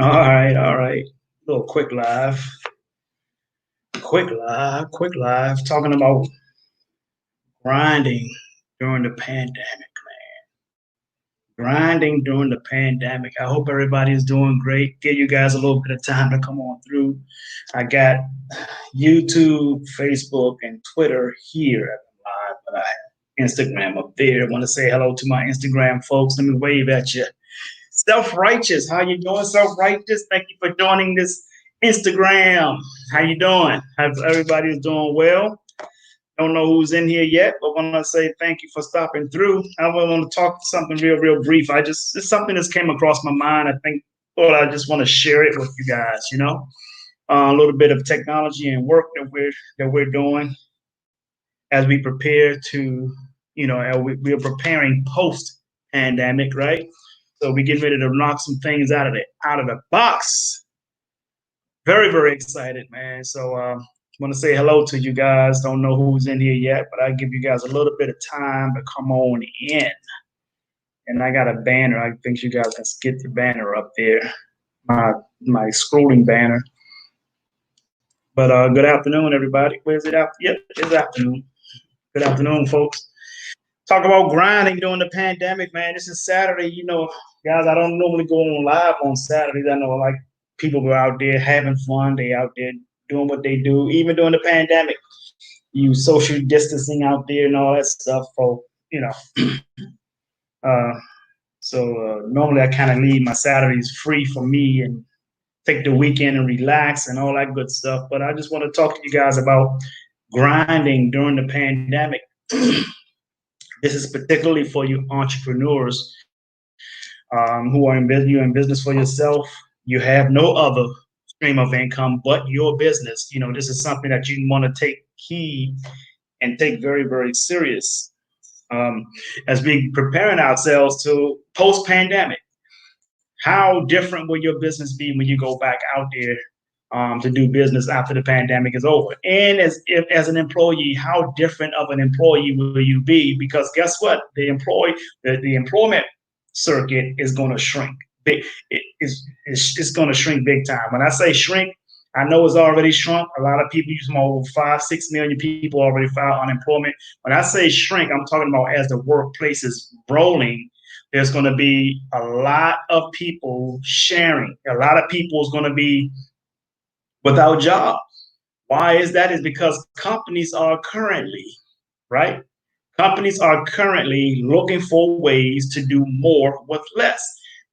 All right. Little quick live, talking about grinding during the pandemic. Grinding during the pandemic. I hope everybody is doing great. Give you guys a little bit of time to come on through. I got YouTube, Facebook, and Twitter here at the live, but I have Instagram up there. I want to say hello to my Instagram folks. Let me wave at you. Self-righteous, how you doing? Self-righteous, thank you for joining this Instagram. How you doing? Hope everybody is doing well. Don't know who's in here yet, but want to say thank you for stopping through. I want to talk something real brief. It's something that's came across my mind. Thought I just want to share it with you guys. A little bit of technology and work that we're doing as we prepare to, we are preparing post pandemic, right? So we get ready to knock some things out of the box. Very excited, man. So want to say hello to you guys. Don't know who's in here yet, but I give you guys a little bit of time to come on in. And I got a banner. I think you guys can get the banner up there. My scrolling banner. But good afternoon, everybody. Where's it after? Yep, it's afternoon. Good afternoon, folks. Talk about grinding during the pandemic, man. This is Saturday. Guys, I don't normally go on live on Saturdays. I know like people go out there having fun. They out there doing what they do, even during the pandemic. You social distancing out there and all that stuff. For uh, so normally I kind of leave my Saturdays free for me and take the weekend and relax and all that good stuff. But I just want to talk to you guys about grinding during the pandemic. This is particularly for you entrepreneurs who are in business. You're in business for yourself. You have no other stream of income but your business. This is something that you want to take heed and take very serious as we preparing ourselves to post pandemic. How different will your business be when you go back out there to do business after the pandemic is over? And as an employee, how different of an employee will you be? Because guess what? The employment circuit is going to shrink. It's going to shrink big time. When I say shrink, I know it's already shrunk. A lot of people use over 5-6 million people already filed unemployment. When I say shrink, I'm talking about as the workplace is rolling, there's going to be a lot of people sharing. A lot of people is going to be without jobs. Why is that? Is because companies are currently, right? Companies are currently looking for ways to do more with less.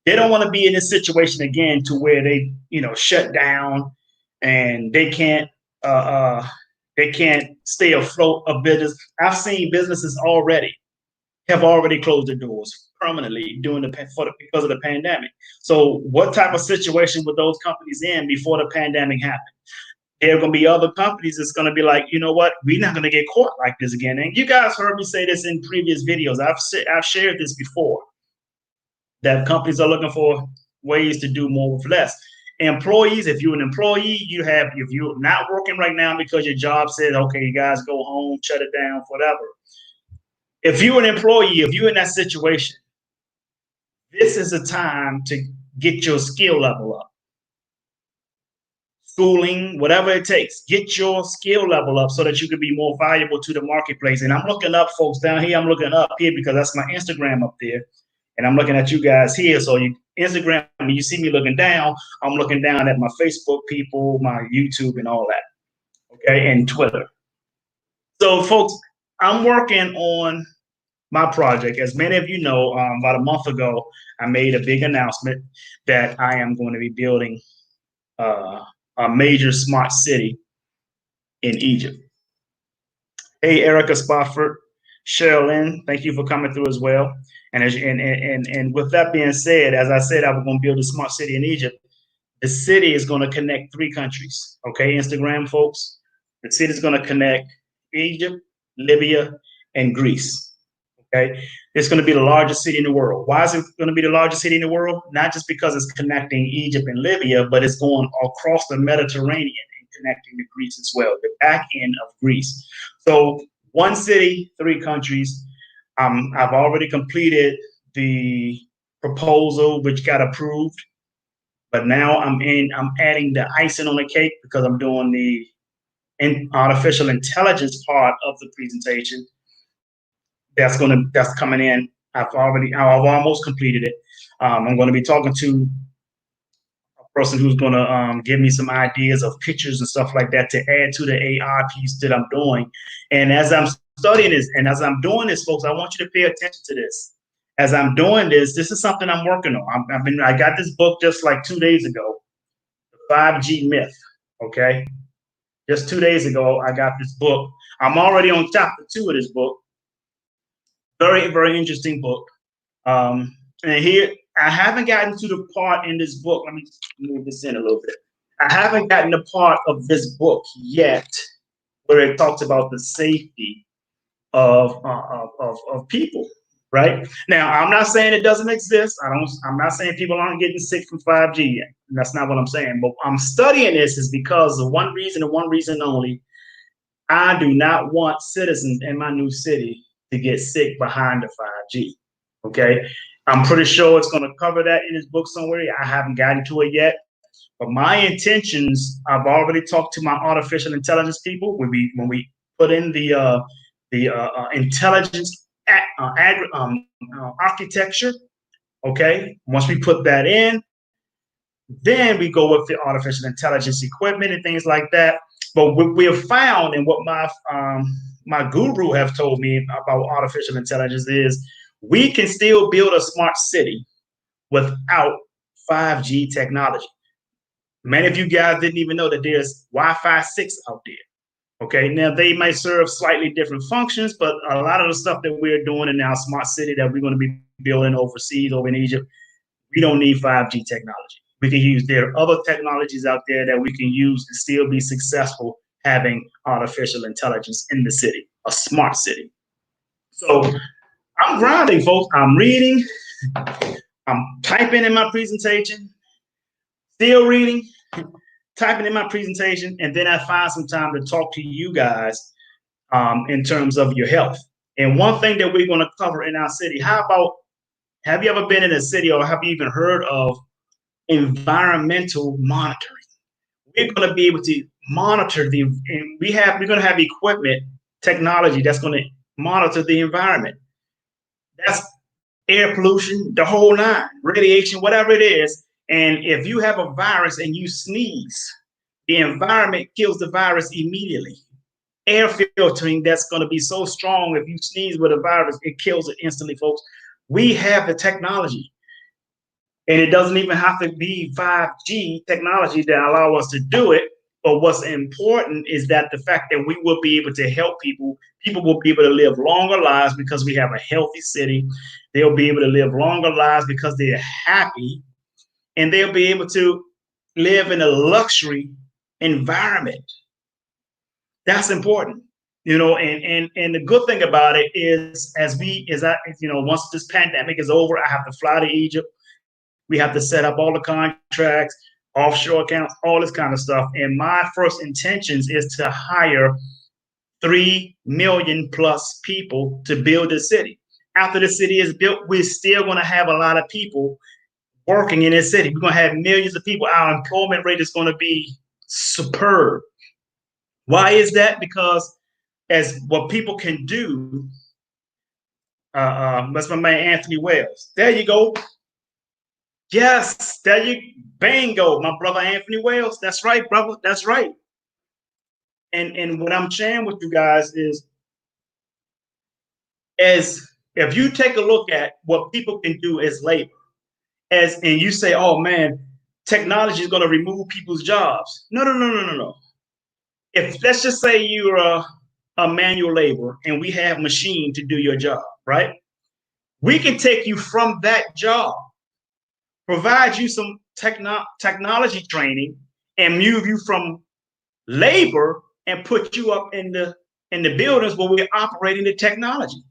They don't want to be in this situation again to where they, shut down and they can't stay afloat of business. I've seen businesses have already closed their doors permanently because of the pandemic. So what type of situation were those companies in before the pandemic happened? There are going to be other companies that's going to be like, you know what, we're not going to get caught like this again. And you guys heard me say this in previous videos. I've shared this before, that companies are looking for ways to do more with less. Employees, if you're an employee, if you're not working right now because your job says, okay, you guys go home, shut it down, whatever. If you're an employee, if you're in that situation, this is a time to get your skill level up. Schooling, whatever it takes, get your skill level up so that you can be more valuable to the marketplace. And I'm looking up, folks, down here. I'm looking up here because that's my Instagram up there. And I'm looking at you guys here. So Instagram, when you see me looking down, I'm looking down at my Facebook people, my YouTube and all that. Okay, and Twitter. So, folks, I'm working on my project. As many of you know, about a month ago, I made a big announcement that I am going to be building a major smart city in Egypt. Hey, Erica Spofford, Sherilyn, thank you for coming through as well. And with that being said, as I said, I was going to build a smart city in Egypt. The city is going to connect 3 countries. Okay, Instagram folks, the city is going to connect Egypt, Libya, and Greece. Okay, it's going to be the largest city in the world. Why is it going to be the largest city in the world? Not just because it's connecting Egypt and Libya, but it's going across the Mediterranean and connecting to Greece as well, the back end of Greece. So 1 city, 3 countries. I've already completed the proposal, which got approved. But now I'm adding the icing on the cake because I'm doing the artificial intelligence part of the presentation. That's coming in. I've almost completed it. I'm going to be talking to person who's going to give me some ideas of pictures and stuff like that to add to the AI piece that I'm doing. And as I'm studying this and as I'm doing this, folks, I want you to pay attention to this. As I'm doing this, this is something I'm working on. I got this book just like 2 days ago, The 5G Myth. Okay, just 2 days ago, I got this book. I'm already on chapter 2 of this book. Very, very interesting book. And here, I haven't gotten to the part in this book. Let me move this in a little bit. I haven't gotten the part of this book yet where it talks about the safety of people. Right now, I'm not saying it doesn't exist. I'm not saying people aren't getting sick from 5G yet. That's not what I'm saying. But I'm studying this is because of one reason and one reason only. I do not want citizens in my new city to get sick behind the 5G. Okay. I'm pretty sure it's going to cover that in his book somewhere. I haven't gotten to it yet. But my intentions, I've already talked to my artificial intelligence people when we put in the intelligence architecture. Okay. Once we put that in, then we go with the artificial intelligence equipment and things like that. But what we have found and what my guru have told me about artificial intelligence is we can still build a smart city without 5G technology. Many of you guys didn't even know that there's Wi-Fi 6 out there. Okay, now they might serve slightly different functions, but a lot of the stuff that we're doing in our smart city that we're going to be building overseas, over in Egypt, we don't need 5G technology. We can use, there are other technologies out there that we can use to still be successful having artificial intelligence in the city, a smart city. So I'm grinding, folks. I'm reading, I'm typing in my presentation, still reading, typing in my presentation, and then I find some time to talk to you guys in terms of your health. And one thing that we're going to cover in our city, how about, have you ever been in a city or have you even heard of environmental monitoring? We're going to be able to monitor and we're going to have equipment, technology that's going to monitor the environment. That's air pollution, the whole nine, radiation, whatever it is. And if you have a virus and you sneeze, the environment kills the virus immediately. Air filtering that's going to be so strong, if you sneeze with a virus, it kills it instantly, folks. We have the technology. And it doesn't even have to be 5G technology that allow us to do it. But what's important is that the fact that we will be able to help people, people will be able to live longer lives because we have a healthy city. They'll be able to live longer lives because they're happy. And they'll be able to live in a luxury environment. That's important. And the good thing about it is once this pandemic is over, I have to fly to Egypt. We have to set up all the contracts, offshore accounts, all this kind of stuff. And my first intentions is to hire 3 million plus people to build the city. After the city is built, we're still going to have a lot of people working in this city. We're going to have millions of people. Our employment rate is going to be superb. Why is that? Because as what people can do, that's my man Anthony Wells. There you go. Yes, there you bingo, my brother Anthony Wells. That's right, brother. That's right. And what I'm sharing with you guys is, as if you take a look at what people can do as labor, and you say, oh man, technology is going to remove people's jobs. No. If let's just say you're a manual laborer and we have machine to do your job, right? We can take you from that job, provide you some technology training, and move you from labor and put you up in the buildings where we're operating the technology.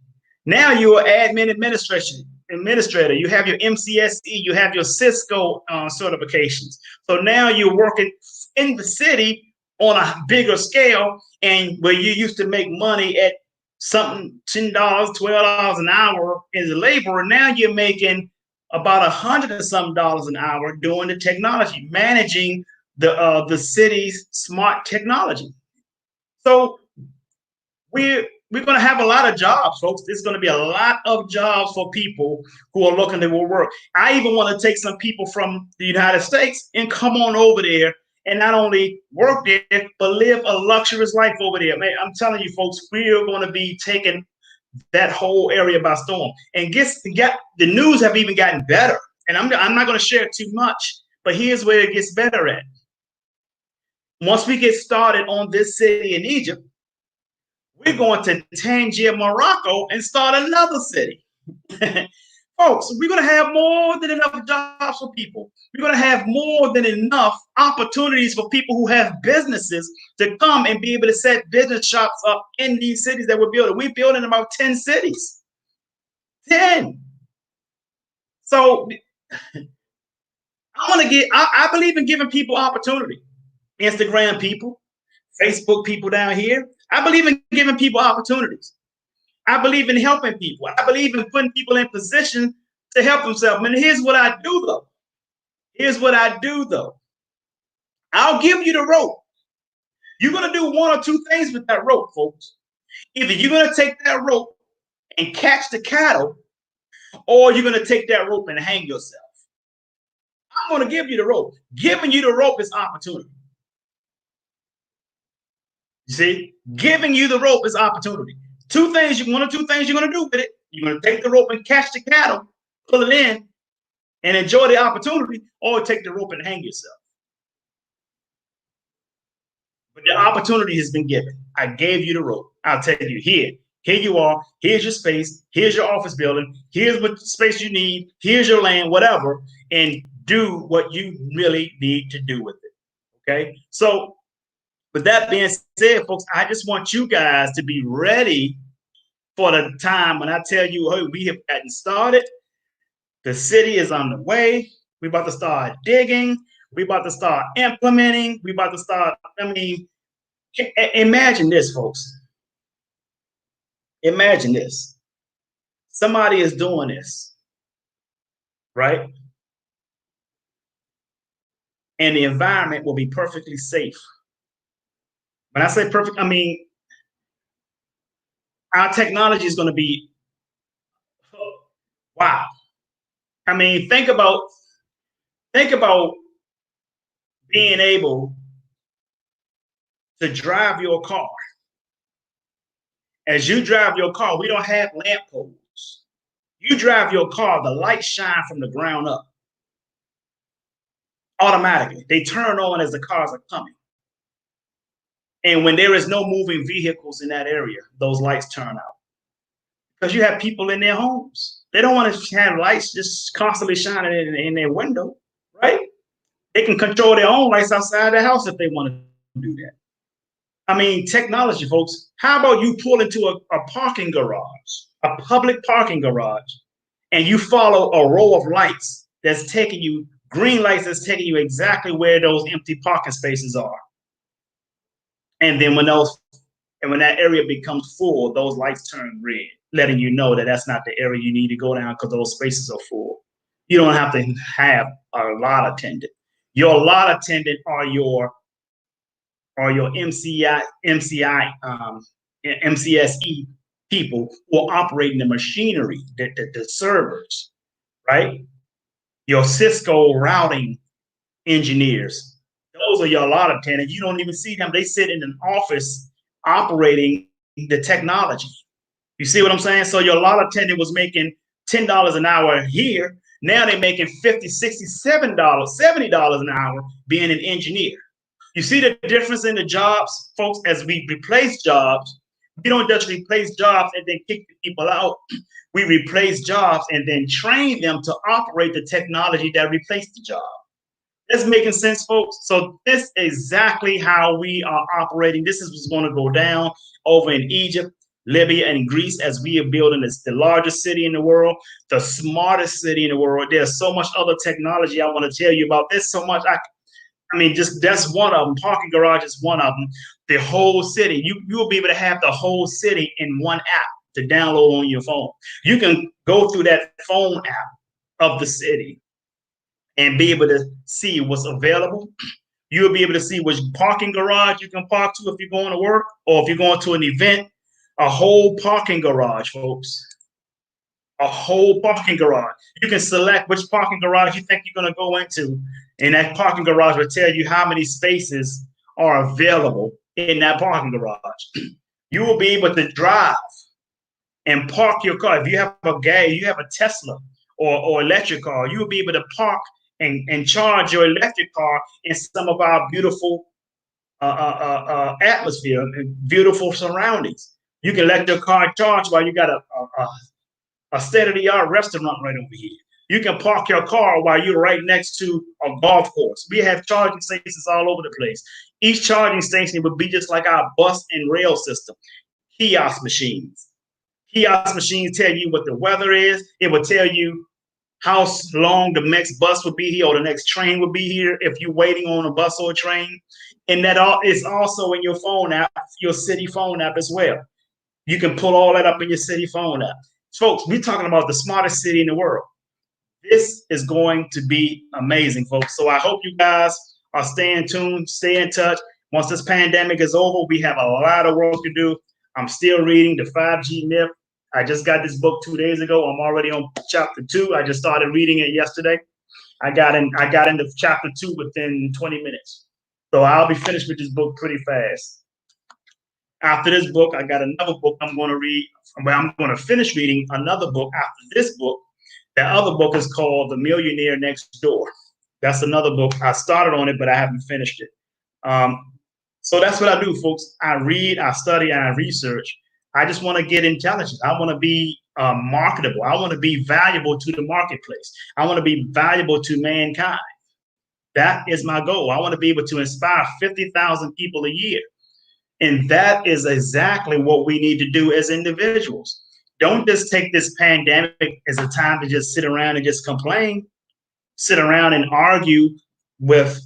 Now you're an administrator. You have your MCSE, you have your Cisco certifications. So now you're working in the city on a bigger scale, and where you used to make money at something $10, $12 an hour as a laborer, now you're making about $100 and some an hour doing the technology, managing the city's smart technology. So we're going to have a lot of jobs, folks. There's going to be a lot of jobs for people who are looking to work. I even want to take some people from the United States and come on over there and not only work there, but live a luxurious life over there. Man, I'm telling you, folks, we're going to be taking that whole area by storm. And the news have even gotten better. And I'm not going to share too much, but here's where it gets better at. Once we get started on this city in Egypt, we're going to Tangier, Morocco, and start another city. Folks, we're going to have more than enough jobs for people. We're going to have more than enough opportunities for people who have businesses to come and be able to set business shops up in these cities that we're building. We're building about 10 cities. 10. So I believe in giving people opportunity. Instagram people, Facebook people down here. I believe in giving people opportunities. I believe in helping people. I believe in putting people in position to help themselves. And here's what I do, though. I'll give you the rope. You're going to do one or two things with that rope, folks. Either you're going to take that rope and catch the cattle, or you're going to take that rope and hang yourself. I'm going to give you the rope. Giving you the rope is opportunity. You see, giving you the rope is opportunity. One or two things you're going to do with it. You're going to take the rope and catch the cattle, pull it in, and enjoy the opportunity, or take the rope and hang yourself. But the opportunity has been given. I gave you the rope. I'll tell you, here you are. Here's your space. Here's your office building. Here's what space you need. Here's your land, whatever, and do what you really need to do with it. Okay? So, with that being said, folks, I just want you guys to be ready for the time when I tell you, hey, we have gotten started. The city is on the way. We're about to start digging. We're about to start implementing. We're about to start, imagine this, folks. Imagine this. Somebody is doing this, right? And the environment will be perfectly safe. When I say perfect, I mean, our technology is going to be, wow. I mean, think about being able to drive your car. As you drive your car, we don't have lamp poles. You drive your car, the lights shine from the ground up. Automatically. They turn on as the cars are coming. And when there is no moving vehicles in that area, those lights turn out. Because you have people in their homes. They don't want to have lights just constantly shining in their window, right? They can control their own lights outside the house if they want to do that. I mean, technology, folks. How about you pull into a parking garage, a public parking garage, and you follow a row of lights that's taking you, green lights that's taking you exactly where those empty parking spaces are. And then when that area becomes full, those lights turn red, letting you know that that's not the area you need to go down because those spaces are full. You don't have to have a lot attendant. Your lot attendant are your MCSE people who are operating the machinery, the servers, right? Your Cisco routing engineers. Those are your lot attendants. You don't even see them. They sit in an office operating the technology. You see what I'm saying? So your lot attendant was making $10 an hour here. Now they're making $50, $60, $70, $70 an hour being an engineer. You see the difference in the jobs, folks, as we replace jobs. We don't just replace jobs and then kick the people out. We replace jobs and then train them to operate the technology that replaced the job. That's making sense, folks? So this is exactly how we are operating. This is what's going to go down over in Egypt, Libya, and Greece as we are building the largest city in the world, the smartest city in the world. There's so much other technology I want to tell you about. There's so much. I mean, just that's one of them. Parking garage is one of them. The whole city, you will be able to have the whole city in one app to download on your phone. You can go through that phone app of the city and be able to see what's available. You'll be able to see which parking garage you can park to if you're going to work or if you're going to an event. A whole parking garage, folks. A whole parking garage. You can select which parking garage you think you're going to go into, and that parking garage will tell you how many spaces are available in that parking garage. You will be able to drive and park your car. If you have you have a Tesla or electric car, you will be able to park and charge your electric car in some of our beautiful atmosphere and beautiful surroundings. You can let your car charge while you got a state-of-the-art restaurant right over here. You can park your car while you're right next to a golf course. We have charging stations all over the place. Each charging station would be just like our bus and rail system. Kiosk machines. Kiosk machines tell you what the weather is. It will tell you how long the next bus will be here or the next train will be here if you're waiting on a bus or a train. And that all is also in your phone app, your city phone app as well. You can pull all that up in your city phone app. Folks, we're talking about the smartest city in the world. This is going to be amazing, folks. So I hope you guys are staying tuned, stay in touch. Once this pandemic is over, we have a lot of work to do. I'm still reading the 5G myth. I just got this book 2 days ago. I'm already on chapter 2. I just started reading it yesterday. I got into chapter 2 within 20 minutes. So I'll be finished with this book pretty fast. After this book, I got another book I'm going to read. I'm going to finish reading another book after this book. That other book is called The Millionaire Next Door. That's another book. I started on it, but I haven't finished it. So that's what I do, folks. I read, I study, and I research. I just want to get intelligence. I want to be marketable. I want to be valuable to the marketplace. I want to be valuable to mankind. That is my goal. I want to be able to inspire 50,000 people a year. And that is exactly what we need to do as individuals. Don't just take this pandemic as a time to just sit around and just complain, sit around and argue with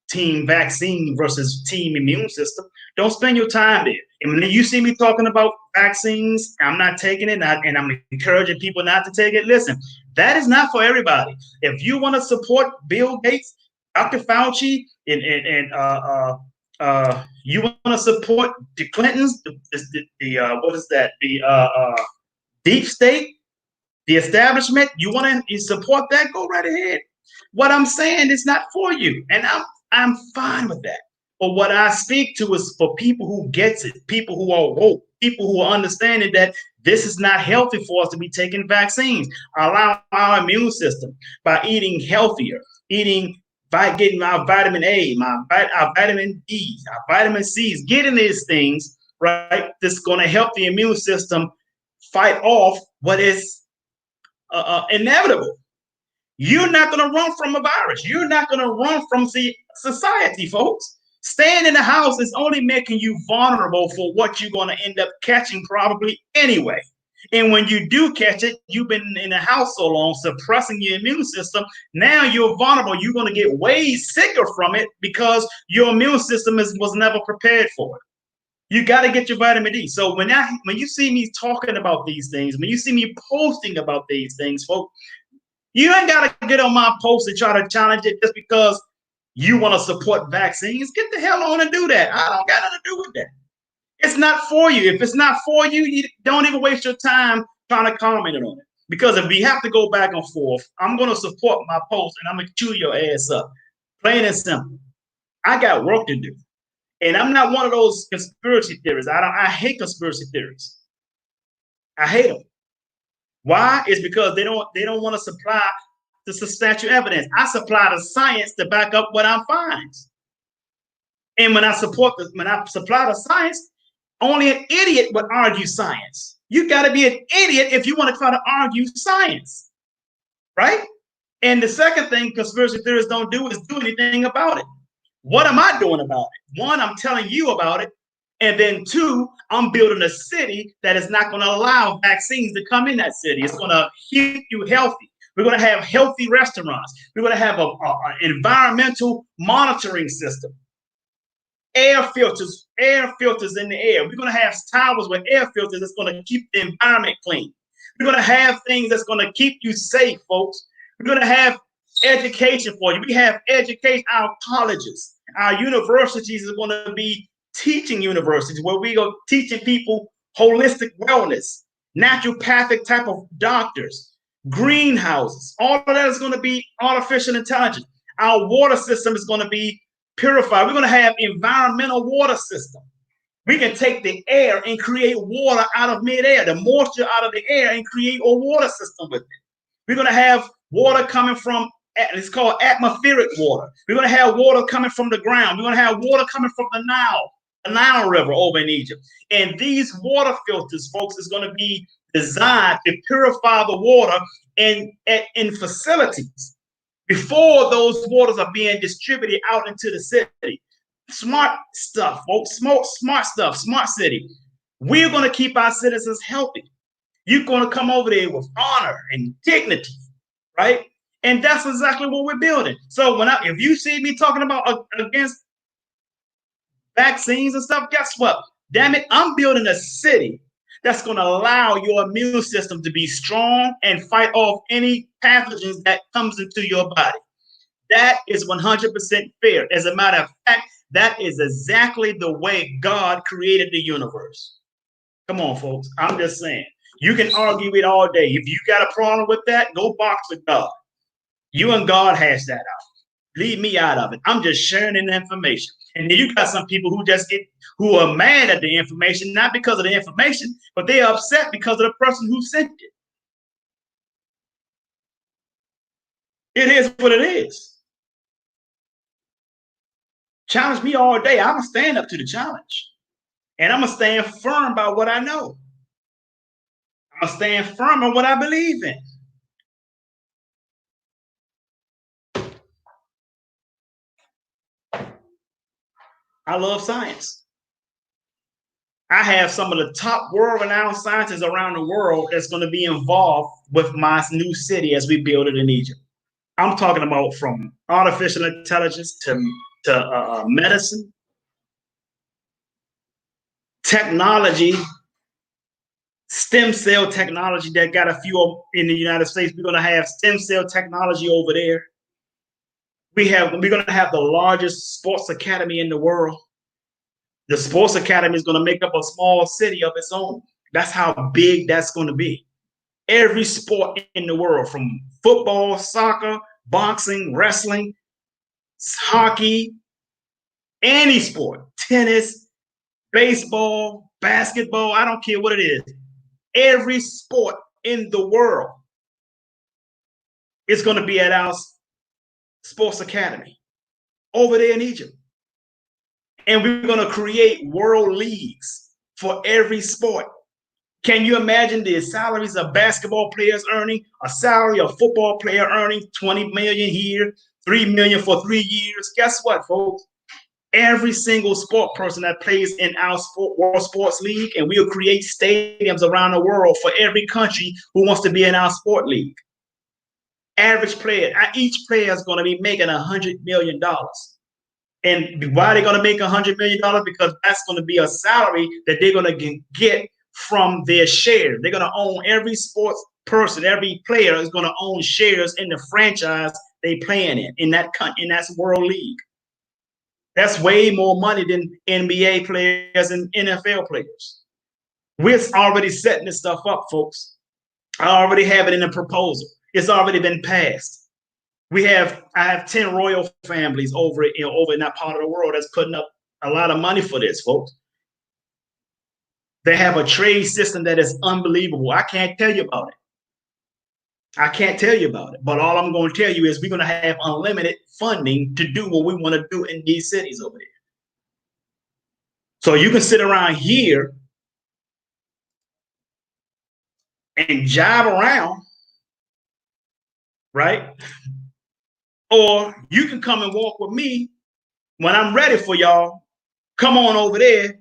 team vaccine versus team immune system. Don't spend your time there. And when you see me talking about vaccines, I'm not taking it, and I'm encouraging people not to take it. Listen, that is not for everybody. If you want to support Bill Gates, Dr. Fauci, and you want to support the Clintons, what is that? The deep state, the establishment. You want to support that? Go right ahead. What I'm saying is not for you, and I'm fine with that. But what I speak to is for people who gets it, people who are woke, people who are understanding that this is not healthy for us to be taking vaccines. Allow our immune system by eating healthier, getting our vitamin A, our vitamin D, our vitamin C's, getting these things, right? That's going to help the immune system fight off what is inevitable. You're not going to run from a virus. You're not going to run from society, folks. Staying in the house is only making you vulnerable for what you're going to end up catching probably anyway. And when you do catch it, you've been in the house so long, suppressing your immune system. Now you're vulnerable. You're going to get way sicker from it because your immune system was never prepared for it. You got to get your vitamin D. So when you see me talking about these things, when you see me posting about these things, folks, you ain't got to get on my post and try to challenge it just because you want to support vaccines. Get the hell on and do that. I don't got nothing to do with that. It's not for you. If it's not for you, you don't even waste your time trying to comment on it. Because if we have to go back and forth, I'm going to support my post and I'm going to chew your ass up. Plain and simple. I got work to do. And I'm not one of those conspiracy theorists. I hate conspiracy theories. I hate them. Why? It's because they don't want to supply the substantial evidence. I supply the science to back up what I find. And when I supply the science, only an idiot would argue science. You got to be an idiot if you want to try to argue science, right? And the second thing conspiracy theorists don't do is do anything about it. What am I doing about it? One, I'm telling you about it. And then two, I'm building a city that is not going to allow vaccines to come in that city. It's going to keep you healthy. We're going to have healthy restaurants. We're going to have an environmental monitoring system. Air filters in the air. We're going to have towers with air filters that's going to keep the environment clean. We're going to have things that's going to keep you safe, folks. We're going to have education for you. We have education, our colleges, our universities are going to be teaching universities where we are teaching people holistic wellness, naturopathic type of doctors, greenhouses. All of that is going to be artificial intelligence. Our water system is going to be purified. We're going to have environmental water system. We can take the air and create water out of midair, the moisture out of the air, and create a water system with it. We're going to have water coming from, it's called atmospheric water. We're going to have water coming from the ground. We're going to have water coming from the Nile River over in Egypt. And these water filters, folks, is going to be designed to purify the water in facilities before those waters are being distributed out into the city. Smart stuff, folks. Smart stuff. Smart city. We're going to keep our citizens healthy. You're going to come over there with honor and dignity, right? And that's exactly what we're building. So if you see me talking about against vaccines and stuff, guess what? Damn it, I'm building a city that's going to allow your immune system to be strong and fight off any pathogens that comes into your body. That is 100% fair. As a matter of fact, that is exactly the way God created the universe. Come on, folks. I'm just saying. You can argue it all day. If you got a problem with that, go box with God. You and God hash that out. Leave me out of it. I'm just sharing the information. And then you got some people who are mad at the information, not because of the information, but they're upset because of the person who sent it. It is what it is. Challenge me all day. I'm going to stand up to the challenge. And I'm going to stand firm by what I know. I'm going to stand firm on what I believe in. I love science. I have some of the top world-renowned scientists around the world that's going to be involved with my new city as we build it in Egypt. I'm talking about from artificial intelligence to medicine, technology, stem cell technology that got a few in the United States. We're going to have stem cell technology over there. We're going to have the largest sports academy in the world. The sports academy is going to make up a small city of its own. That's how big that's going to be. Every sport in the world, from football, soccer, boxing, wrestling, hockey, any sport, tennis, baseball, basketball, I don't care what it is. Every sport in the world is going to be at our sports academy over there in Egypt. And we're going to create world leagues for every sport. Can you imagine the salaries of basketball players earning, a salary of football player earning 20 million here, 3 million for 3 years? Guess what, folks? Every single sport person that plays in our World Sports League, and we'll create stadiums around the world for every country who wants to be in our sport league. Average player, each player is going to be making $100 million. And why are they going to make $100 million? Because that's going to be a salary that they're going to get from their share. They're going to own every sports person, every player is going to own shares in the franchise they playing in that world league. That's way more money than NBA players and NFL players. We're already setting this stuff up, folks. I already have it in a proposal. It's already been passed. I have 10 royal families over in that part of the world that's putting up a lot of money for this, folks. They have a trade system that is unbelievable. I can't tell you about it. But all I'm going to tell you is we're going to have unlimited funding to do what we want to do in these cities over there. So you can sit around here and jive around, right? Or you can come and walk with me when I'm ready for y'all. Come on over there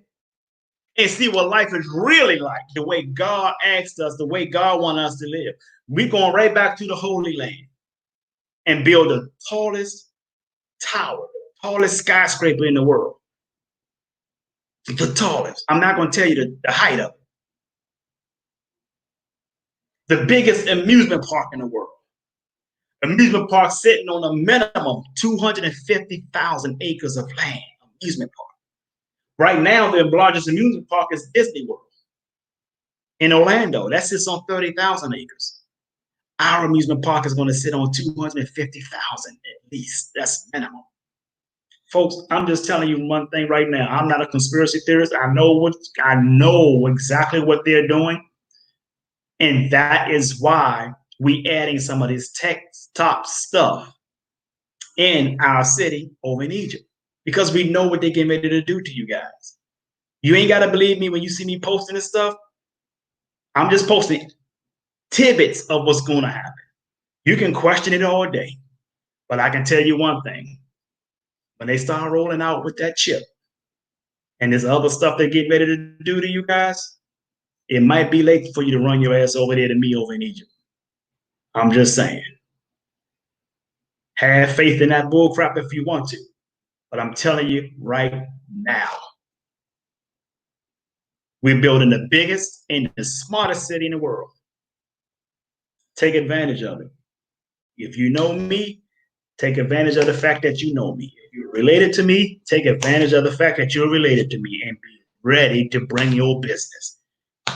and see what life is really like, the way God asked us, the way God wants us to live. We're going right back to the Holy Land and build the tallest tower, tallest skyscraper in the world. The tallest. I'm not going to tell you the height of it. The biggest amusement park in the world. Amusement park sitting on a minimum 250,000 acres of land. Amusement park. Right now, the largest amusement park is Disney World in Orlando. That sits on 30,000 acres. Our amusement park is going to sit on 250,000 at least. That's minimum. Folks, I'm just telling you one thing right now. I'm not a conspiracy theorist. I know exactly what they're doing. And that is why we adding some of this tech top stuff in our city over in Egypt. Because we know what they're getting ready to do to you guys. You ain't got to believe me when you see me posting this stuff. I'm just posting tidbits of what's going to happen. You can question it all day. But I can tell you one thing. When they start rolling out with that chip and this other stuff they're getting ready to do to you guys, it might be late for you to run your ass over there to me over in Egypt. I'm just saying. Have faith in that bullcrap if you want to. But I'm telling you right now, we're building the biggest and the smartest city in the world. Take advantage of it. If you know me, take advantage of the fact that you know me. If you're related to me, take advantage of the fact that you're related to me and be ready to bring your business.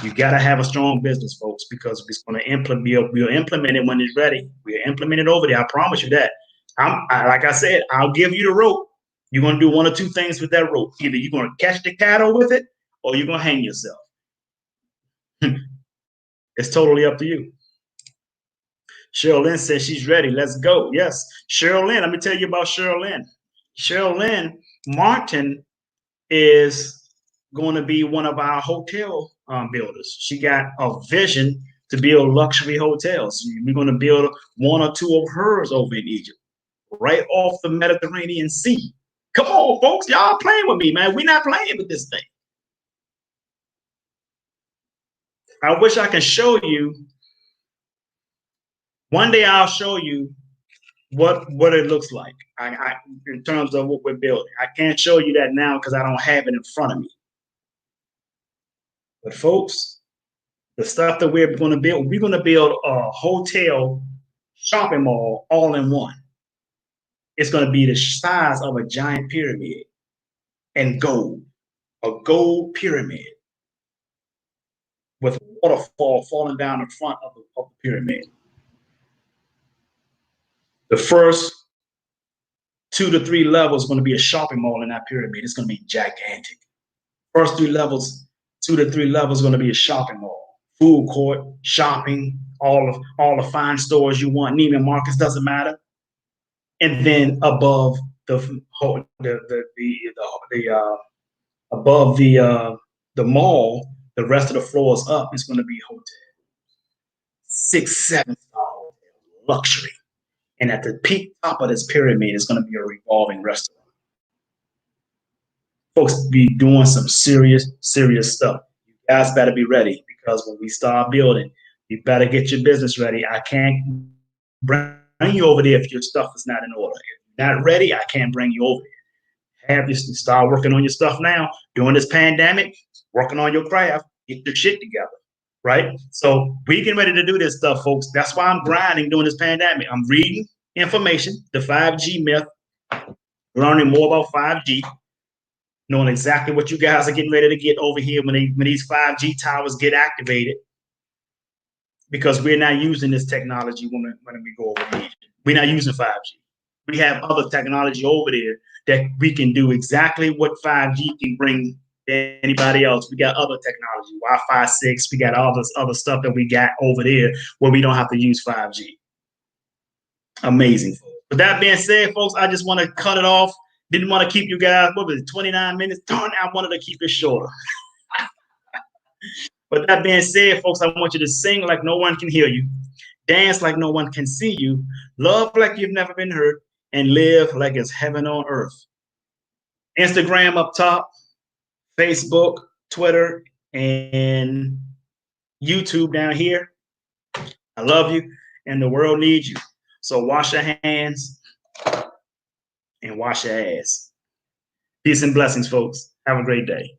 You got to have a strong business, folks, because we're going to implement. We'll implement it when it's ready. We'll implement it over there. I promise you that. Like I said, I'll give you the rope. You're going to do one or two things with that rope. Either you're going to catch the cattle with it or you're going to hang yourself. It's totally up to you. Cheryl Lynn says she's ready. Let's go. Yes. Cheryl Lynn, let me tell you about Cheryl Lynn. Cheryl Lynn Martin is going to be one of our hotel builders. She got a vision to build luxury hotels. We're going to build one or two of hers over in Egypt, right off the Mediterranean Sea. Come on, folks. Y'all playing with me, man. We're not playing with this thing. I wish I could show you. One day I'll show you what it looks like in terms of what we're building. I can't show you that now because I don't have it in front of me. But folks, the stuff that we're going to build a hotel shopping mall all in one. It's going to be the size of a giant pyramid and gold, a gold pyramid with a waterfall falling down the front of the pyramid. The first 2 to 3 levels going to be a shopping mall in that pyramid. It's going to be gigantic. First 3 levels, 2 to 3 levels, going to be a shopping mall, food court, shopping, all the fine stores you want. Neiman Marcus, doesn't matter. And then above above the mall, the rest of the floors up is going to be hotel, 6, 7-star luxury. And at the peak top of this pyramid is going to be a revolving restaurant. Folks be doing some serious stuff. You guys better be ready because when we start building, you better get your business ready. I can't bring you over there if your stuff is not in order. If you're not ready, I can't bring you over there. Have you start working on your stuff now during this pandemic, working on your craft, get your shit together. Right? So we getting ready to do this stuff, folks. That's why I'm grinding during this pandemic. I'm reading information, the 5G myth, learning more about 5G, knowing exactly what you guys are getting ready to get over here when these 5G towers get activated, because we're not using this technology when we go over here. We're not using 5G. We have other technology over there that we can do exactly what 5G can bring anybody else. We got other technology, Wi-Fi 6. We got all this other stuff that we got over there where we don't have to use 5G. Amazing. With that being said, folks, I just want to cut it off. Didn't want to keep you guys, 29 minutes? Darn, I wanted to keep it shorter. With that being said, folks, I want you to sing like no one can hear you, dance like no one can see you, love like you've never been hurt, and live like it's heaven on earth. Instagram up top, Facebook, Twitter, and YouTube down here. I love you, and the world needs you. So wash your hands and wash your ass. Peace and blessings, folks. Have a great day.